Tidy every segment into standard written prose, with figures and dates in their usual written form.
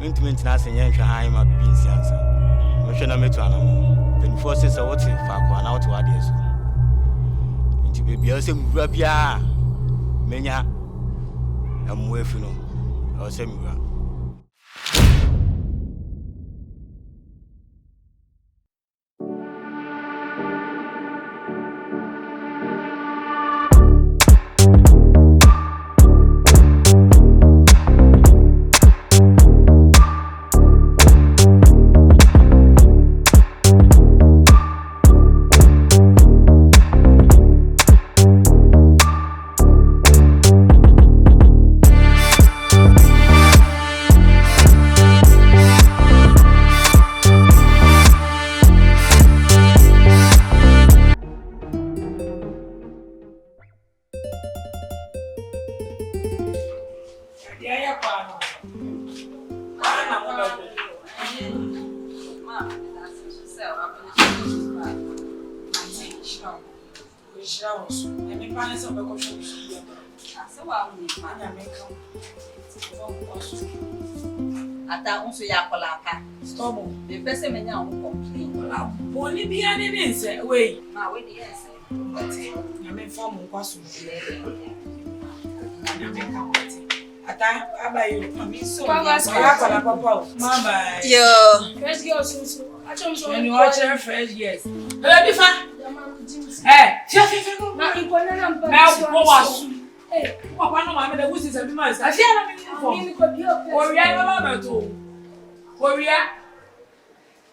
Intimate nas and yank high my beans answer. Mission I met to animal. Then forces a water for one out to others. Into baby, I say, Rabia, Menya, I'm waiting or semi. The person may now complain. Only BIAN is way. Now, wait, yes, I may form a question. I buy you. I mean, so Mama, yeah. first girl, so I don't know when you watch her first, yes. Hello, Bifa. Eh, now you put them now. Hey, Papa, no, I'm the woods is a month. I feel I'm Korea, Korea,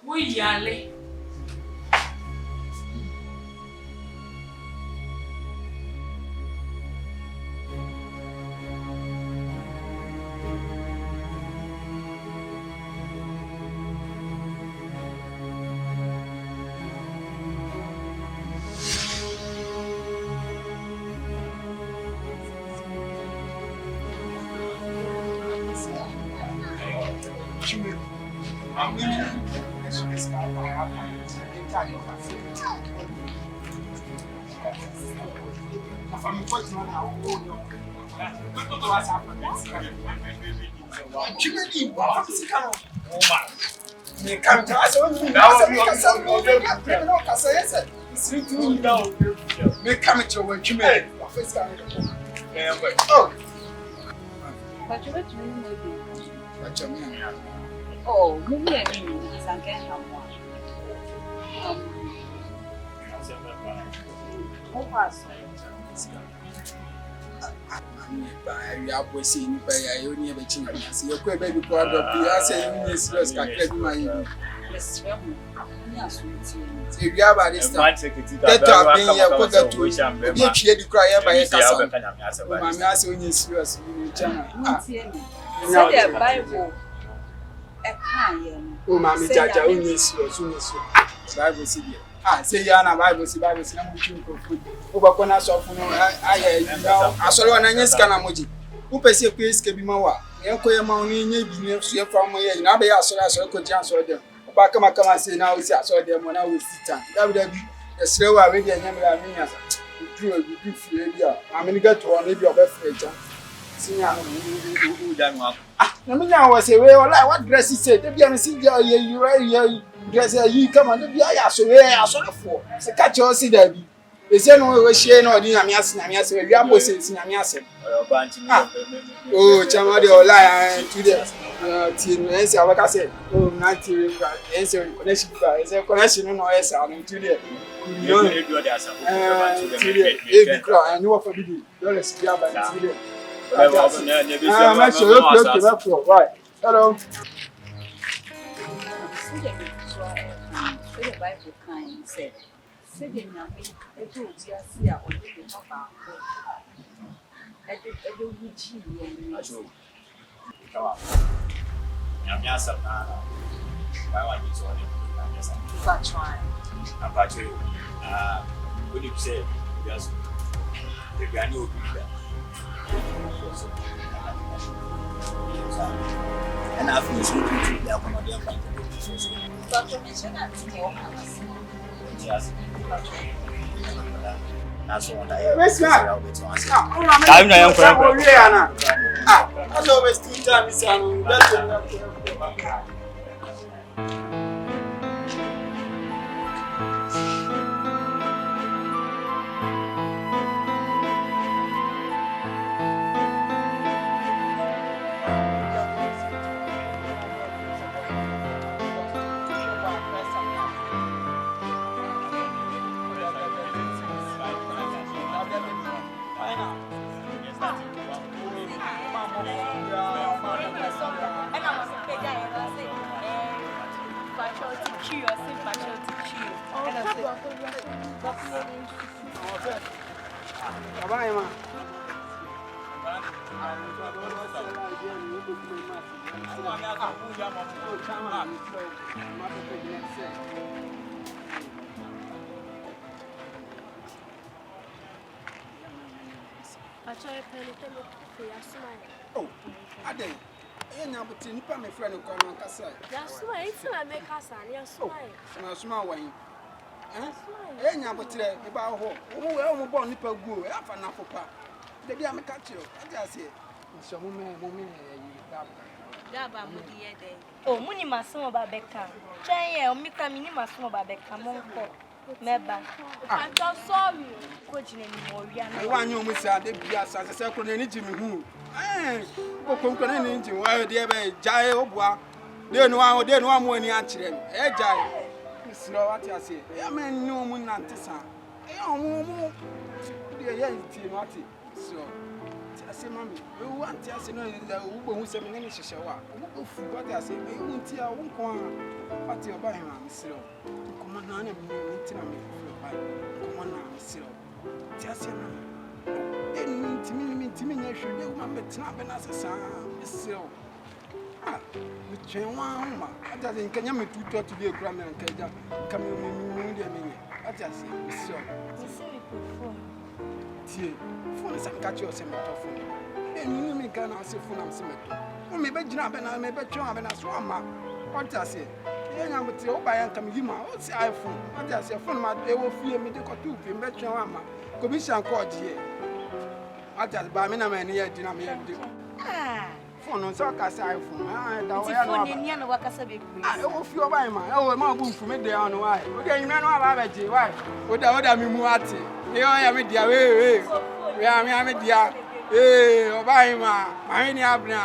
we yale. I'm going to this guy. I have I'm quite not how old you are. Come to us only now. May come to what you made. Oh, but you went to me. what you mean? Oh, maybe I mean, I can't have one. How fast? We are posting by a union. You're quite baby proud of the answer. Yes, let's get my Yes, if you have at this time, get up in your pocket to get you cry by a castle. I'm asking you serious in the channel. So the Bible. Oh, Mammy Jaja, Bible see here. Say Yana Bible, see Bible, see I'm wishing for food. Over of I saw an Agnes Canamoji. Who pays a place can be more. Yanko Mountain, you from here. Now they are so I saw could answer them. Back come and say now, I saw them when I was sitting. That would be a slow already and Yamina. You do feel I'm in the gut to one maybe of a freighter. I was a way what dress he said. The BIAN see you dress you come on the BIAN so I saw for. So catch your see there. They say no way share no dinner. Namias, we are both saying Namias. Oh, Chamadi or lie today. Teen, like I said, oh, 90 answer connection. Is a connection no S on today. You know, I know what for you. Don't see about today. I'm sure you're right. Hello. The Bible kind said, "Say and I feel so good to accommodate my but to mention that to your That's what I am. Where's that? I'm not young. That's always 2 times, son. That's enough. Oh, Adjei. I am not in my friend who come on Casa. Yes, it's not make us, yes, so small way. I am not today about who are born nipple go after Napopa. The day I make catch you. I just say, so woman, oh, Muni Massimo Babeka. Jay, Mika Minima Babeka, Monko. Meba. I'm sorry. Coaching anymore. I want you, Miss Adebia, as a second engine who. Eh, oh, concurrent engine, why dear Jai Obwa. They know they know more than answer them. Eh, Jai. Miss Lord, I say, I mean, no moon antissa. Oh, dear, Timothy. So, I say, Mammy, we want to say, no, who send me any shower. What I say, we won't hear one corner. What you're buying, Miss Lord. Come on, I'm come on now, Miss Lord. Just to me, you should remember snapping as a son, Miss Lord. Ah, with Chen Wama, I doesn't can you to be a grammar and Kaja, come in, I just say, Miss Lord. Phone is a catch your cemetery. Then you make an answer for them cemetery. Or maybe Jab and I may bet you have an aswama. What I say? Then I would say, oh, BIAN come you my old iPhone. What I say, phone, they will fear me to go to him, bet your mamma. Commission called here. I just buy me a man here, Dinamia. Ah, phone on Soccer's iPhone. I don't know I will feel by my old mouth from it there on why. Okay, you know about it. Why? Without a muati. You are a dear way. We are a dear. Eh, Obama, my Abna.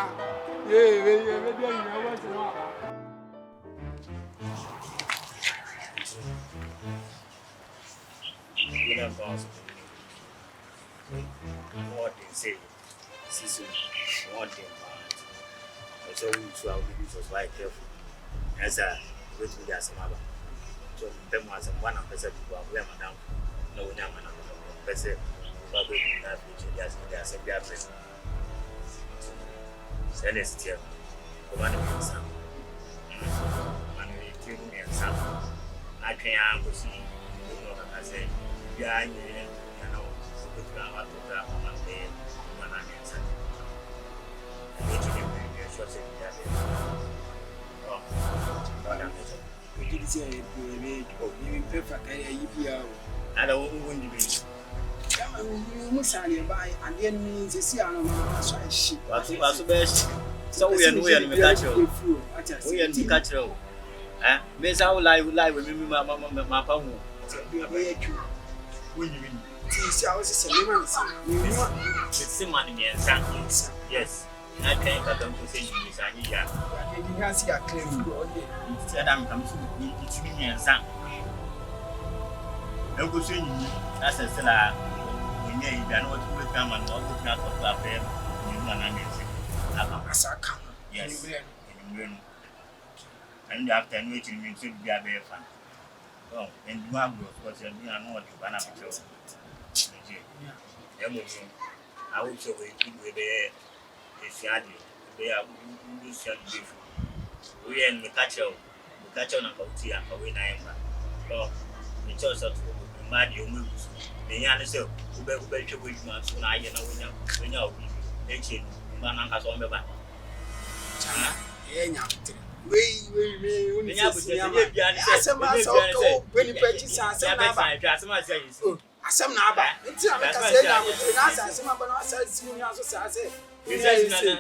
What they say, season, what they want. I tell you, so I'll be just very careful. As I wait with Asempa. So, them was one of the people who are madam. No, we are madam. Person, probably not which there's a beer person. Send us here. The one of some. And we take me and some. I can't go see. You know, I say, yeah, you know, put down to that one day when I'm inside. I'm going to give you a short second. Oh, God, I'm we did say, you perfect. I don't want to be. You must buy and then means a sea on my ship. What's the best? So we are in the catcher. We are in the catcher. Eh? Miss our life with my papa. Yes. I can't cut them to say you can't see a claim. Instead, I'm coming to each me and son. No good saying that's a seller. When you are not to come and not look at what I yes, and after waiting, you should be a bear fan. Oh, and you have because you are not to ban up. I will show you with a shady. They are beautiful. We are in the catcher on about tea and away. Oh, it's also mad you move. The young self, who bet you with my son, I know when you're making man has on the back. asem na aba nti na meka say na mutu na asem aba na asem ni aso say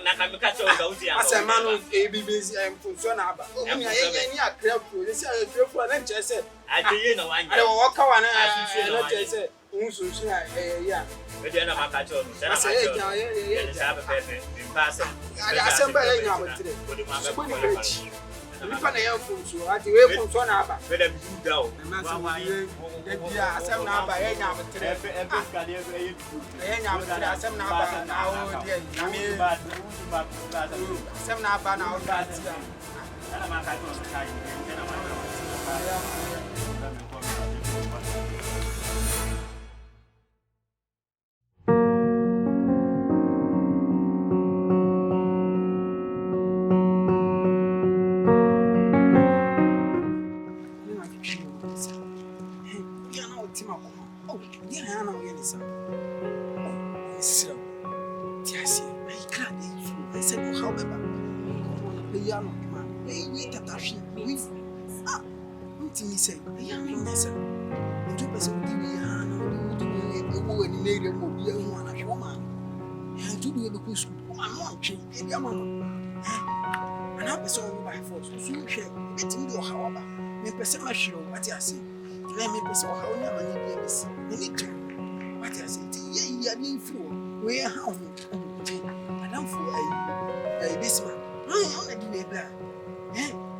na kamika cho ga uzi amba asem ma no ABB's funso na aba ni aye ni akrefo ni say akrefo na nche say adeye na wanya ale wo ka wa na nche say unsunsu na ya we dey na maka cho no say na ma cho ye say aba pepe bimpasa asem ba ye nya mutu nipa na ya funso ati we funso na aba we da bisu da o wa dia asem na aba ye nya mutere ye nya mutere asem na aba na o dia na me asem na aba na o dia na ma ka to kai na ma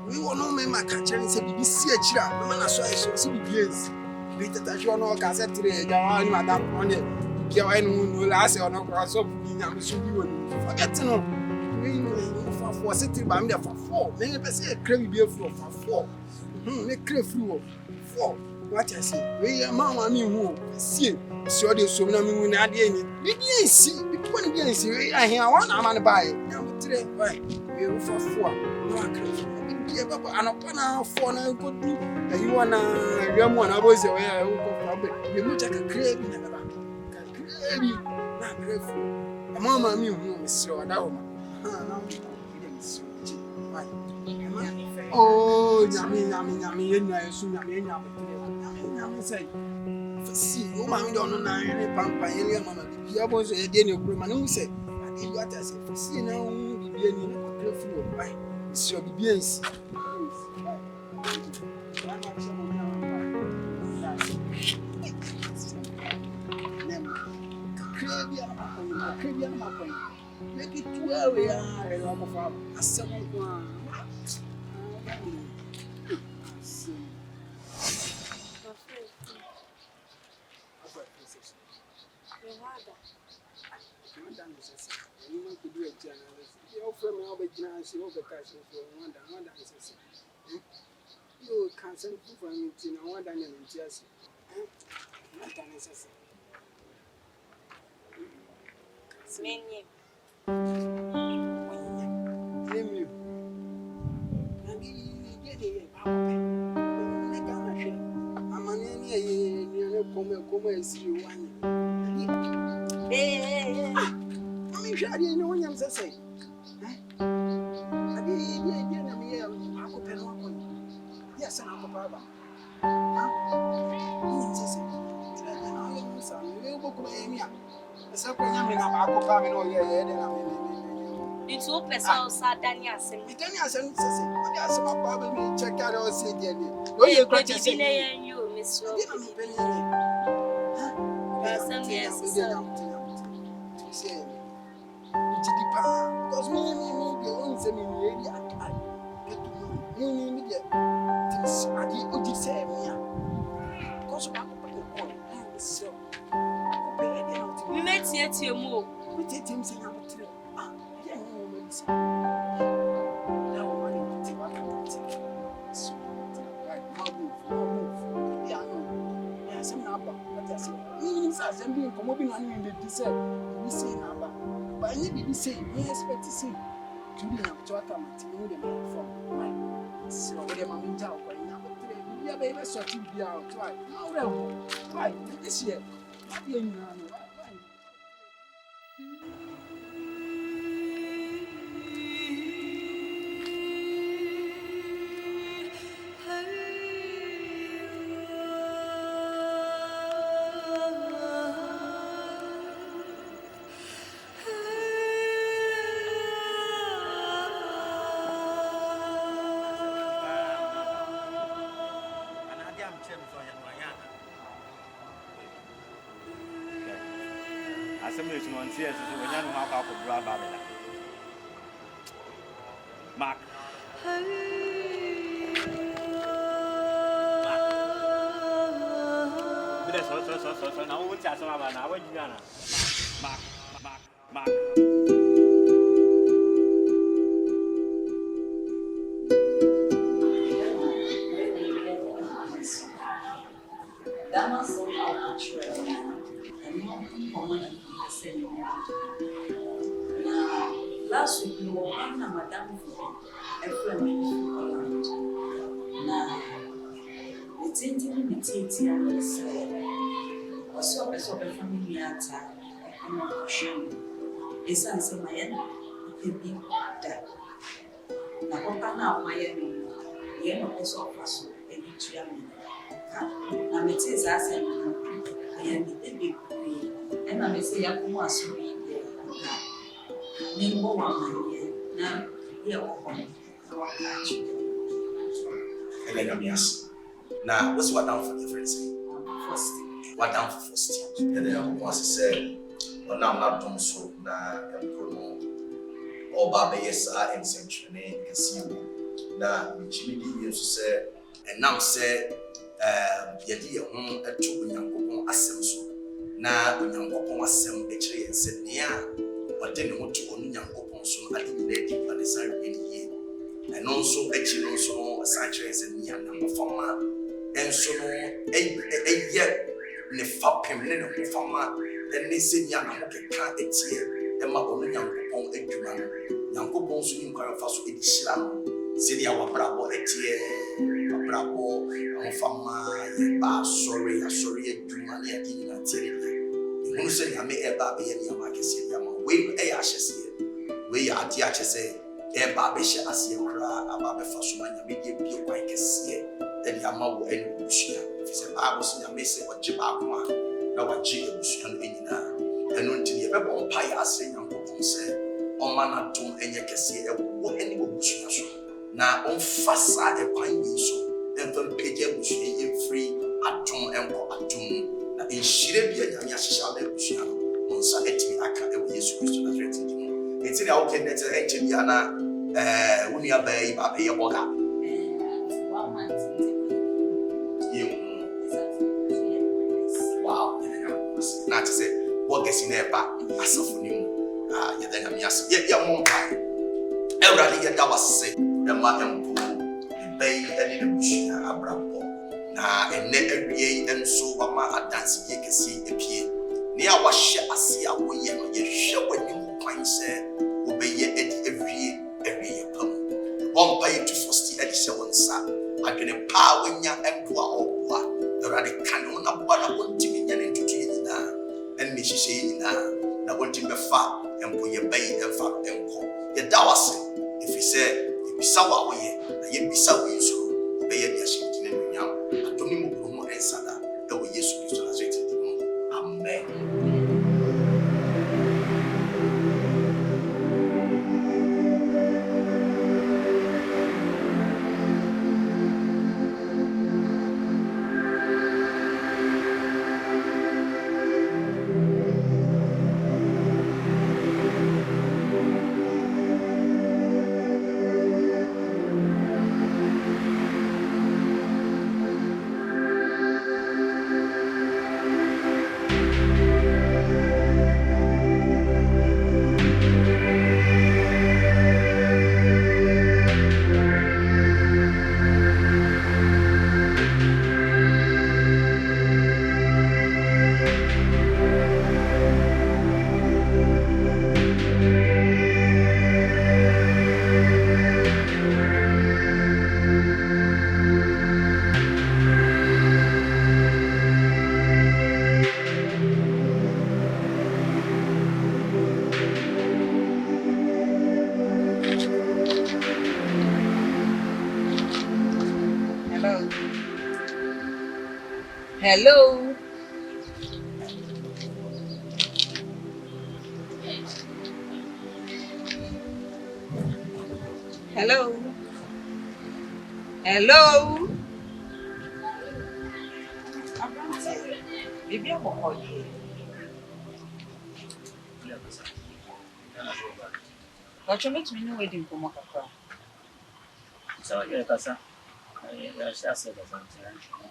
we won't know my catcher and say, be see a chira, no man, I saw BIAN. Better that you know, cassette today, Madame on it. Kiawan will ask or no cross up, I'm sure you will forget to know. For sitting by me for 4, many per se, crave beer for 4. Make crave through 4. What I say, we are mamma, me who see, so they so no mean at the end. We didn't see, between BIAN, see, I hear one, I'm on buy. Now, today, right, we will for 4. No, I crave. And upon 4 now go do, and you want to Ramon, I was away. I will go for you look like a craving, never. Craving, not grateful. A mamma, me who is so down. Oh, Yami, soon I say, see, oh, I don't know, any pampa, any mamma, the was a Daniel Bruman who said, I did what I said, see now, BIAN, grateful, right? Sur BIAN. Make it too early, a 7 1. You can't send for me to no one than just not necessary. Many. Name you. And he get it. I'm an come and see you one. Hey, I mean, I didn't know when I'm saying. I didn't yes, and Uncle Baba. It's all personal, Daniel. Check out all say, you, Miss because me, the ones in the area I did say, because so we met here to move. We did him say, I'm but I need to say, we expect to see to be able to attend the from so whatever I'm down by now. Yeah, baby, so to be out. Right, this year. assemblage no ntie so we nya no akwa akobra babela Mark Bida so na wo tia so aba na wa ginya na Mark That was so natural. And not common and the same. Now, last week you were on a madam for a friend in Holland. Now, it's intimate and say, also a sort of family attack. I'm not sure. It's answer my end. It be that. Now, what now, my enemy? The end of the sofa, and it's yummy. Na meti za Asempa No aya mi ebe e na me se ya ko aso bi de na me mo wa manye na ye ko na wa ka chi Helena Boison. Now, what's what down for the friends? first What down for first? And then once said, well, now I'm not doing so now. Or Baba yes, I am century and see you. Now, Jimmy used to say, and now say, Yadi home at 2 young Asem so. Now, when young Asem actually and said, yeah, but then want to only young so I think they keep on the side in here. And also, actually, also, a sanctuary and young number farmer, and so a year, ne fapim, ne farmer, and they say, young, can't a tear, and my only young pong a duran, young pong soon inquire fast with Islam, say, our bravo a tear, a bravo, a farmer, sorry, a duran, a king, and tear. You say, I may ever be any of my case, wave a ashes here, where are the ashes say. Babesha as you cry about the first one, you may be quite a see that your mother and Lucia. If it's a Bible, you may say what Jibakma, now what Jibus in and until you ever on pie as saying, Uncle say, on manner to any cassia, what any bush. Now on Fassa a pine so, and then pay a bush free at Tom and at Tom. In Shirabia, Yasha, Luciano, on Saturday, I can't Jesus Christ to the it's in our cabinet, actually, Anna, when you are bay, Baba, your boga. 1 month. Wow, not to say, what gets in there, but I suffer you. You think I'm yes, yet your mom pie. Everybody, that was sick, the madam pool, the bay, and in the bush, a bramble. Now, and then every year, and so Mama dancing, you can see a pea. Near what she I see a way, you show when you say, obey every year. One pay to first year, 7 son. I can empower when you employ all what the radical of what I want to be into now. And Mrs. Say now, I want to be fat and put your bay and fat and call. Yet that was it. If he said, if you saw away, and you be so useful, obey your shit in now. I don't even know more answer that way. Yes, you should have Amen. Hello. Hello. Hello. Baby, I'm calling you. But you make me know wedding for Mokaka. So, yeah, that's a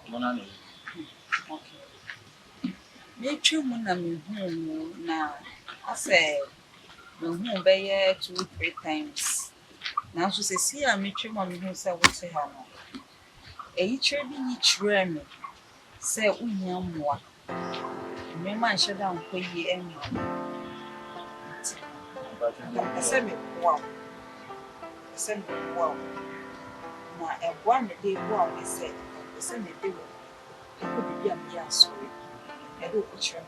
Monano. Okay. Make you money now. I say, no home by 2-3 times. Now, she says, see, I meet you, mommy, who said, what's a hammer? Each tremor. Say, we know more. Remember, I shut down for ye and I said, wow. I said, wow. Now, a 1 day, wow, they said, the same day, I could be a sorry. I don't put you.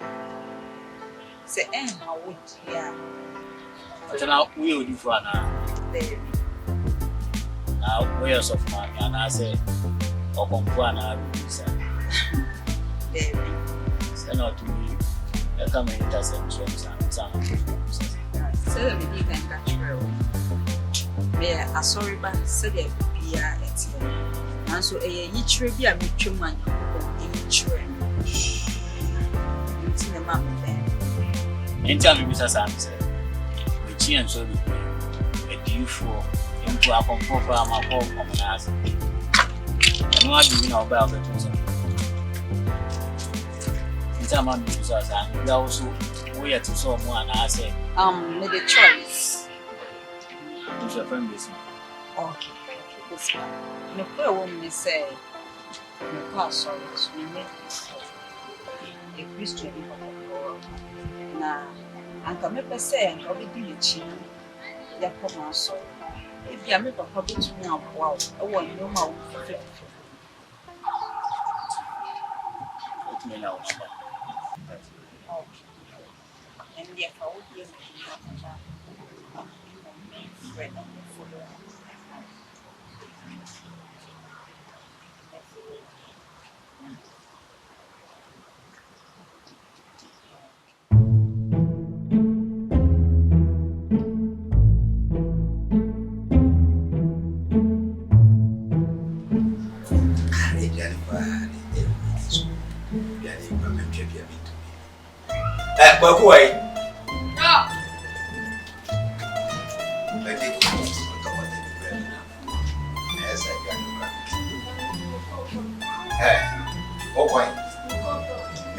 Say, and how would ya? But now we will do for now. Now, where's of my and I say, Open Puana, There. Send out to me. I come in interceptions and some. So, we can catch her. May I sorry, but said it be a and so a each will be a mutual man in train. It's in the map then. In time, Mr. Sam said, the Chi and so a due for into a comfort for my home on us. And what do you know about the two? In time, I'm users and we also wait to saw more and I say, Made a choice. Who's your friend business? Okay, this one. No prayer woman say, no pass sorry, we make a Christian. Now, and come up say, and I'll be doing a chin. Ya come on, so if you make a public to me, wow, I want no more. Let me know. And therefore, would be a friend of the But who are you?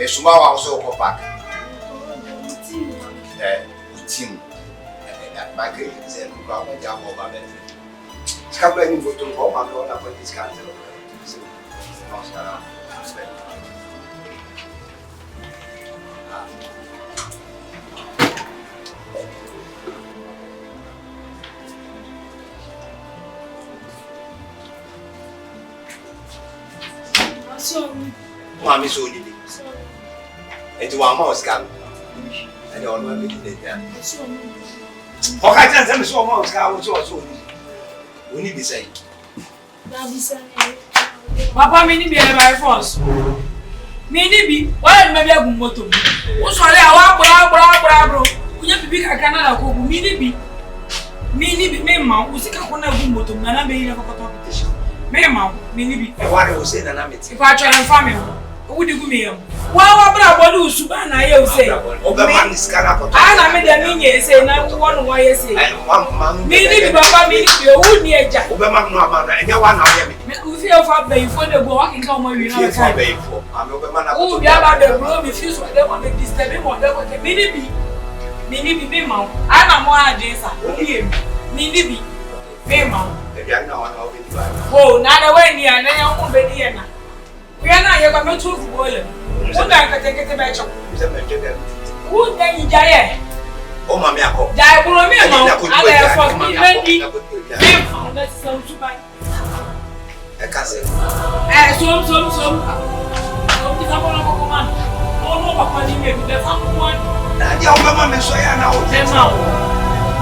Suma also go back. Team. My great is a program of young over there. Scabling for to go and go up with this country. Mammy so did it. And to our mouse come. And all my meeting there. Oh, I can't tell me so much. I was also. We need to say. Papa, many be by force. Many be, why maybe a motor? What's all our bro? We have to be a Canada who many be, Mamma, who sick upon a motor, and I may have a competition. Mamma, many be. What I was saying, and I'm it. If I try and farm him, who do you mean? Why, what do Suban? I say, Oberman is Canada. I made a minion say, now one why I say, many Papa, many who near Jack. Oberman, no man, and you want to we feel for before the walking come when we have time. Oh, yeah, about the room, if you want to disturb him, whatever, many be, mount. I am more adjacent. Many be, mount. Oh, not away near, and I won't be here. We are not here, but not too boiling. What I can take it back. Who then you die? Oh, Mamma, die for me, I for me, that's so too bad. I can't say. Some. Oh, no, Papa, you may be the one. Now, your mamma is so young.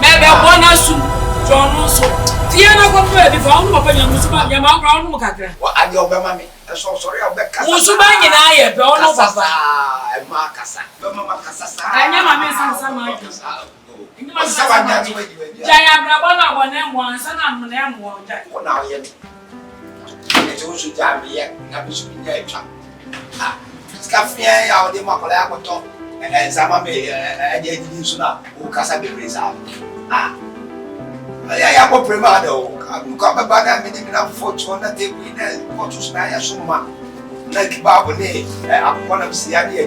Maybe I want us to John also. Tiana got ready for all of your mouth around Mukaka. What are your mamma? I'm so sorry, I'll be Musuban and I, but no, Papa. And Marcus. I never miss some. Jaya Brabana, one and one, son of them one. What now, yet? It's also jam yet, never should be there. Scaffia, the Macalaco. And some may use now who can be raised up. I am a primado. Come about that minimum of fortune that they win and fortunes. I assume like Babone, I'm one of Siani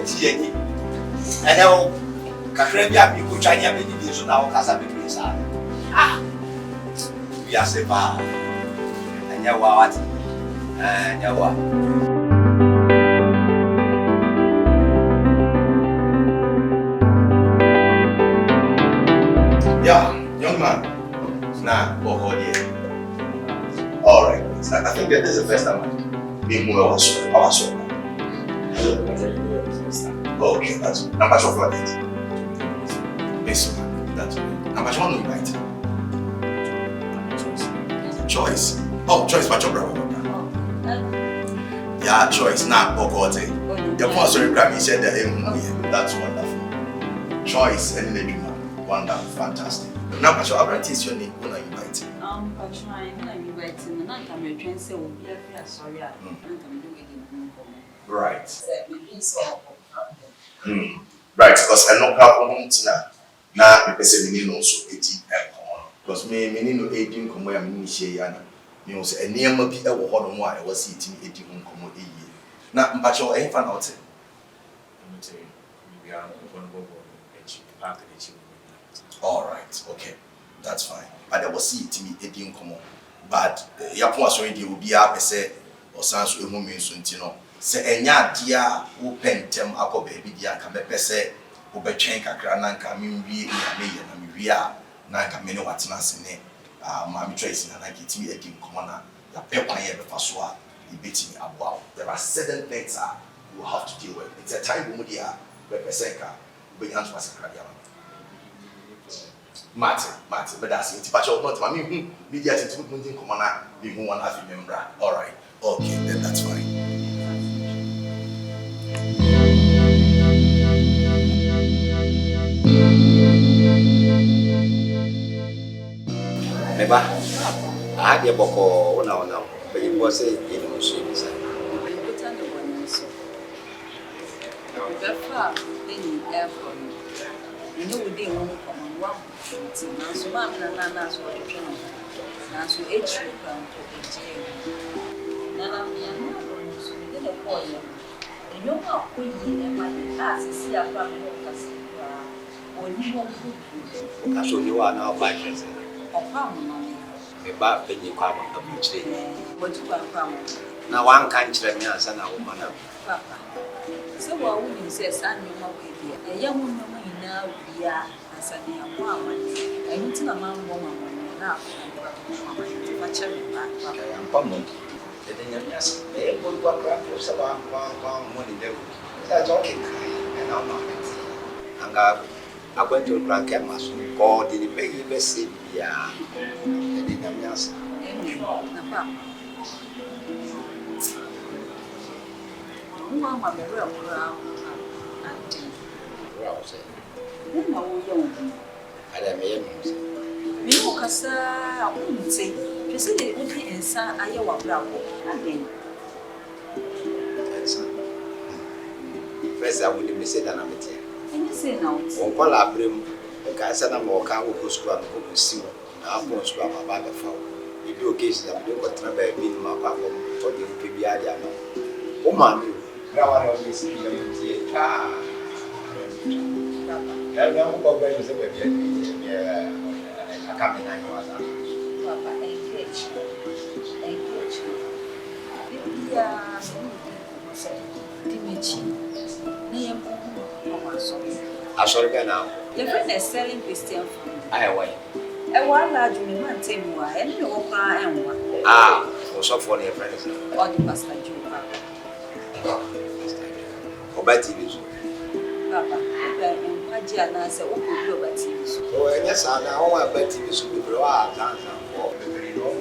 and now Caribbean people China many years now Casa be raised up. We are safe. And you what? And you what? Yeah, young man. Nah, all right. I think that this is the first time being more our soul. Okay, that's how much of what it? Yes, that's how much one invite? Choice. Oh, choice, but your brother. Yeah, choice. Nah, Bokote. The first Grammy said that that's wonderful. Choice and the wonderful, fantastic. Now, but your brother is your name. When are you inviting? I'm trying. When I'm inviting, and I'm coming to say, "Oh, yeah, sorry, I'm coming to get in." Right. Right, because I know how now the person may know so 18 because me no 18 come where I'm share you know say a near me be a hold on why I was eating 18 come a year. Now, but your fan out. All right, okay, that's fine. But I was see it me 18 come on. But Yapon sorry will be up say or sans a woman soon, say enya dia wo pentem akọ baby dia ka be pese wo be twen kakra na nka me wie na me ye na me wie a na nka me ne watena sene ma me choice na na kitimi edim komo na ya pe kwan ye be faso a e betimi aboa. There are certain things you have to deal with. It's a time wo dia be pese ka wo be yanto pasakra dia Martin, but that's it. But you're not me media to put in common be who one have remember. All right, okay, then that's fine. Neba, I had your boko one, but it was a emotion. You know, we didn't want to come on one. So, Mamma and Nana, so I train. Now, so H. Nana, we are not going to be the boy. And you know, we ask to see a family of us. Or you won't put I show you are now by Chelsea. or Pam. A bad penny crab of the beach. What you are from? Now, one can't tell me as an woman. Papa. So, what would you say, son, you know, a young woman now, we are. And you tell a man, woman, now, much I'm pummel. The youngest, they will walk around for some money. That's okay. And I'm not. And I went to grandcamas, God did it make you best see. Yeah, the youngest. Mamma, the real I am a you cassa, I wouldn't say. You said it would be inside Iowa Bravo again. First, I wouldn't be said an amateur. And you say no. On call up brim, the Cassana more can go school and go see. Now, I'm school about the phone. If you occasions that we don't got to be in my papa for the PBI. Oh, man, now I always see you. I don't know where you say, I come in and you are Papa, engage. If you are Dimitri, name I saw it now. Your friend is selling Christian food. I away. A one large woman, tell me why, and you will cry and one. Ah, so for your friends. Or the Pastor Joe. Or by TV. Papa, Adjei said, "Oh, go back to you." Oh, yes, I know what better is to be brought down for the very long.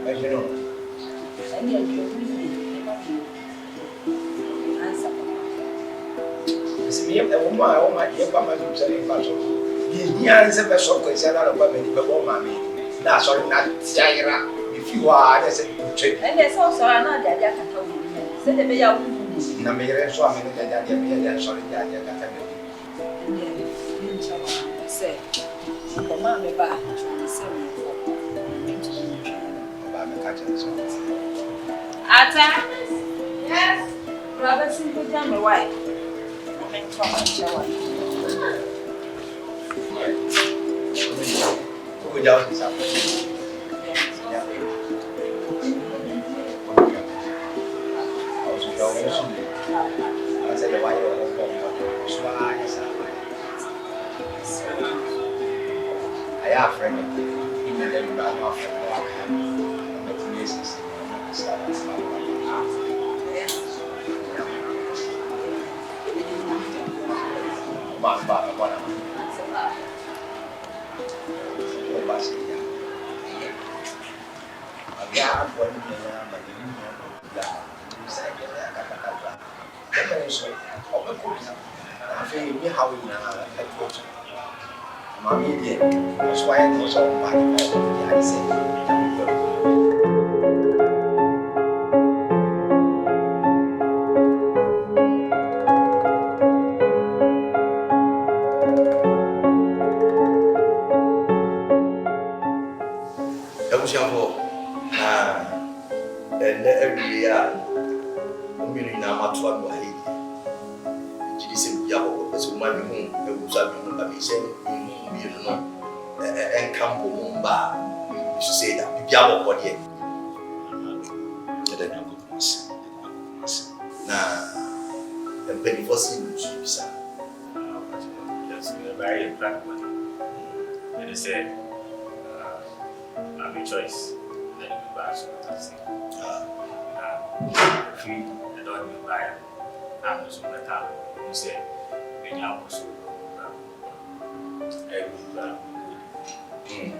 As you know, And yet, you answer. see, a woman, oh, my dear, Papa, you say, the answer was so quick, and I don't want any more mammy. Now, sorry, not Jaira. If you are, I said, And there's also another that can tell you. Said the Baya woman. Na me yere so amene da dia me ya so dia dia kata me. Say, come on, me back. Ba me kata so. Ata? Yes. Brother, simple tell me why. I'm in trouble. Ko jaw ni sa. I have a friend in the name of my friend.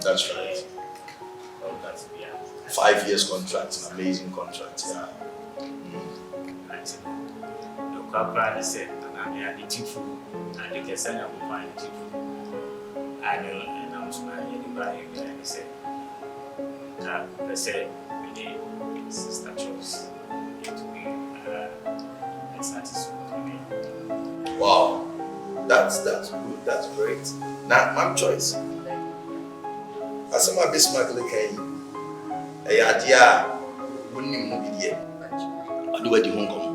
That's right. 5 years contract, an amazing contract. Yeah. The corporate said, and I'm beautiful, and they can send up find beautiful. I know, and I'm smiling anybody, and he said, they said, we need statues to be satisfied. Wow, that's good, that's great. Now, my choice. Asempa Bismarck lekai adia wonni mu bidie ade wadi honkom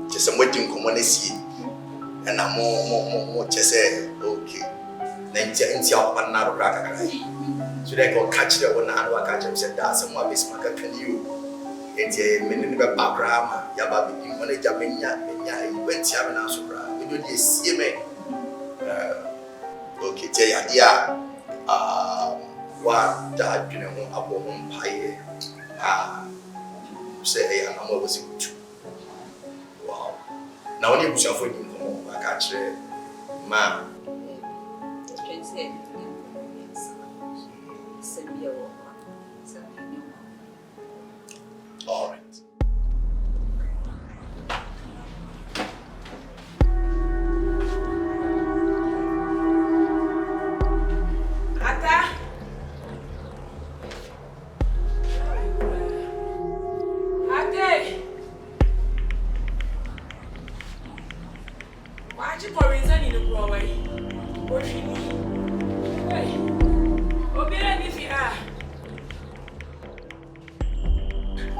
chese mwedi nkomo na sie na mo chese okay na ntia akwana ro kaka so they go catch the one and wa catch him said that Asempa Bismarck can you enti menini be background ya ba bi mo na jamenya wenti abi na so bra we do dey sie me okay tie adia what that you know about umpire say I'm always good. Wow. Now when you push for him come back actually ma all right.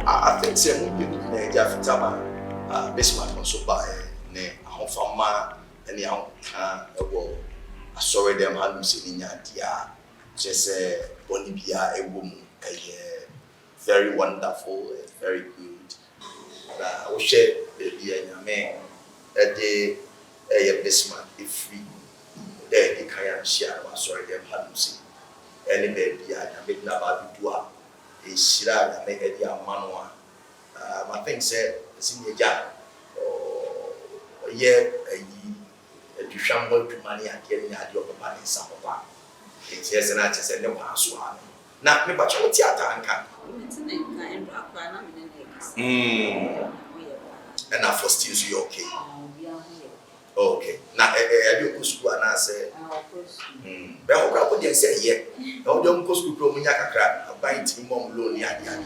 I think say mo bi na Jephtah Bismarck also by ne ahofama ene ahonka ewo asore dem hanu se nya dia just boni bia ewo mu kaye very wonderful and very good o share bia nyame e de Bismarck free there the kayan share asore dem hanu se ene be bia nyame na ba bidua Shira na make the manua. My thing said, senior Jack, a shamble to money and getting the idea of the money in some of that. It's yes, and I just said, no one swam. Not me, but you theatre and come. And now for still, you okay? Okay. Now, I do school and I say, but how would you say, yeah? No, don't go school from Yakaka, a bite him on lonely idea.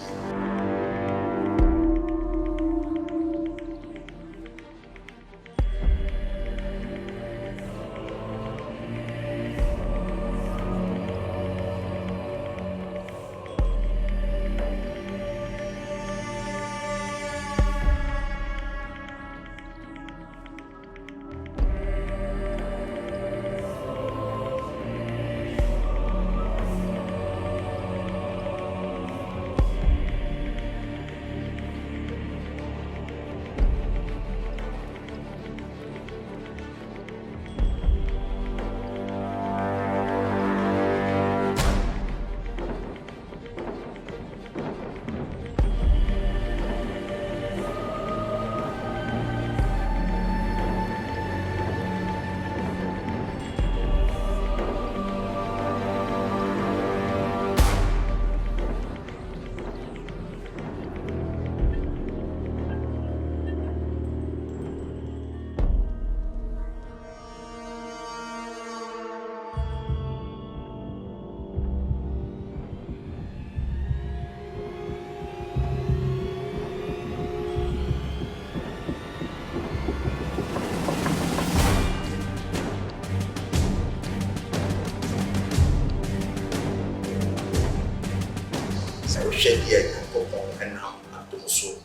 sɛ wohwɛ deɛ nyankopɔn ɛnam adom so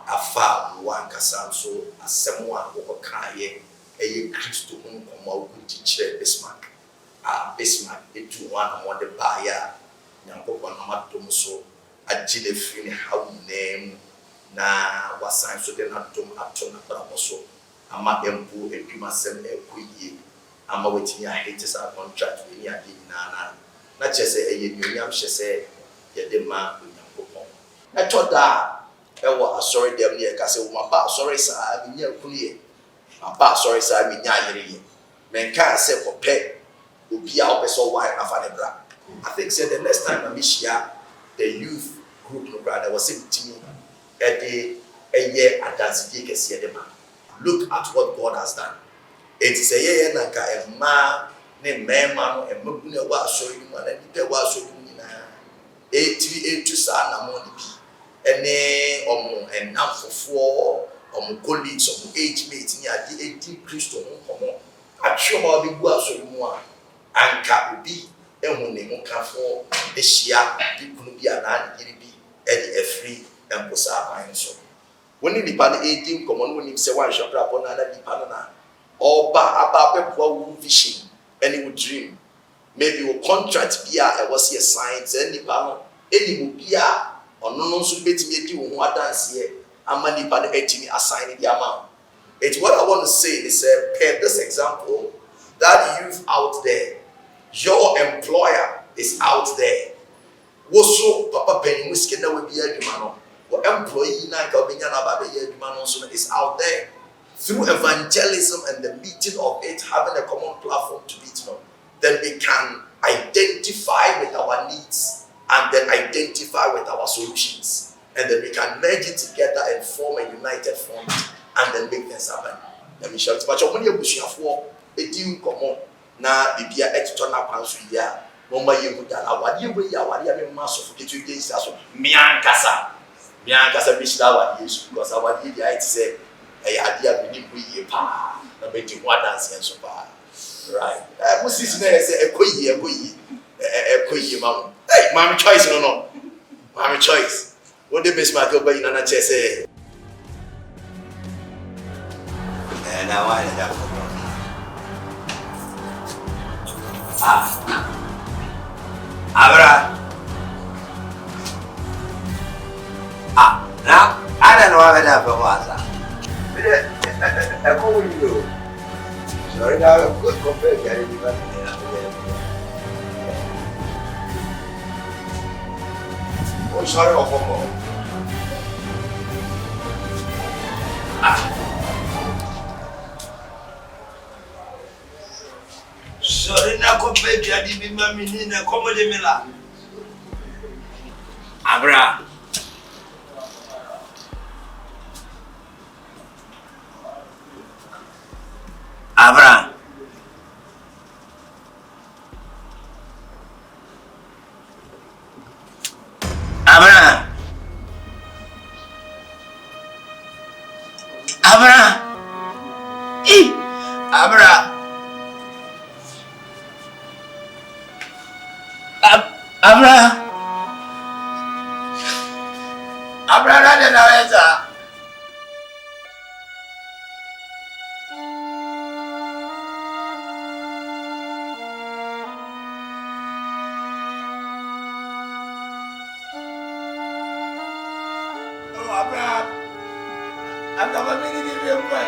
afa wo ankasa nso asɛm a wokɔkaeɛ ɛyɛ Kristo ho nkɔmmɔ a wokɔdi kyerɛ Bismarck a Bismarck ɛtu ho anammɔde baeɛ a nyankopɔn nam adom so agye ne firi ne haw nyinaa mu na wasan so de n'adom ato n'abrabɔ so ama mpo adwuma asɛm ɛkɔ yie ama watumi ahete saa contract wei ne ade nyinaa na kyerɛ sɛ ɛyɛ nnuonyam hyɛ sɛ yɛde ma onyankopɔn ɛtɔ da a ɛwɔ asɔre dɛm ne yɛka sɛ womaba asɔre saa menya akunu yɛ maba asɔre saa menya ayere yɛ menkaa sɛ kɔpɛ obi a wopɛ sɛ ɔware nafa ne bra I think say the next time I meet the youth group no brother there was a team a year at that look at what God has done. It is a year nanka a man named man and Mabuna was showing one and there was showing 8 to Sana Moni and then and now for 4 colleagues of age mates near the 18 Christian I'm sure I'll be well showing one and can be. When they won't come for a share, people will be an anti-GB, Eddie free and Posa and so. When you depend 18, come on, when you say one shop upon another dependana, or about people fishing, and he would dream. Maybe your contract be a was here signs, any panel, any will be a or no should be to me what dance here, and money by the 18 assigning the amount. It's what I want to say is this example that youth out there. Your employer is out there. Woso papa penny whiskey na we be adwuma no. Employee na ka obenya na ba be adwuma no so is out there. Through evangelism and the meeting of it, having a common platform to meet them, then we can identify with our needs and then identify with our solutions. And then we can merge it together and form a united front and then make things happen. Let me show you. But when you push for a team common. Na bibia etito na kwanso ya no ma yehu da na wade we ya wade ya me maso for ketu dey so miankasa be shida wade yesu because wade dey it say e ade ya bi ni ye pa na be di one dance en so pa right Moses na say ekoyi mam hey mam choice no mam choice what the best mark oba ina na che say na why that Abra. Now I don't know how that was. I go with you. Sorry, now I'm going to compare. Oh, sorry, Sorry, na compare jadi bima menina como de mila. Abra. Abra. Abra. Abra. Abra. Abra nani naweza? Oh, Abra. Abra mimi ni mwe.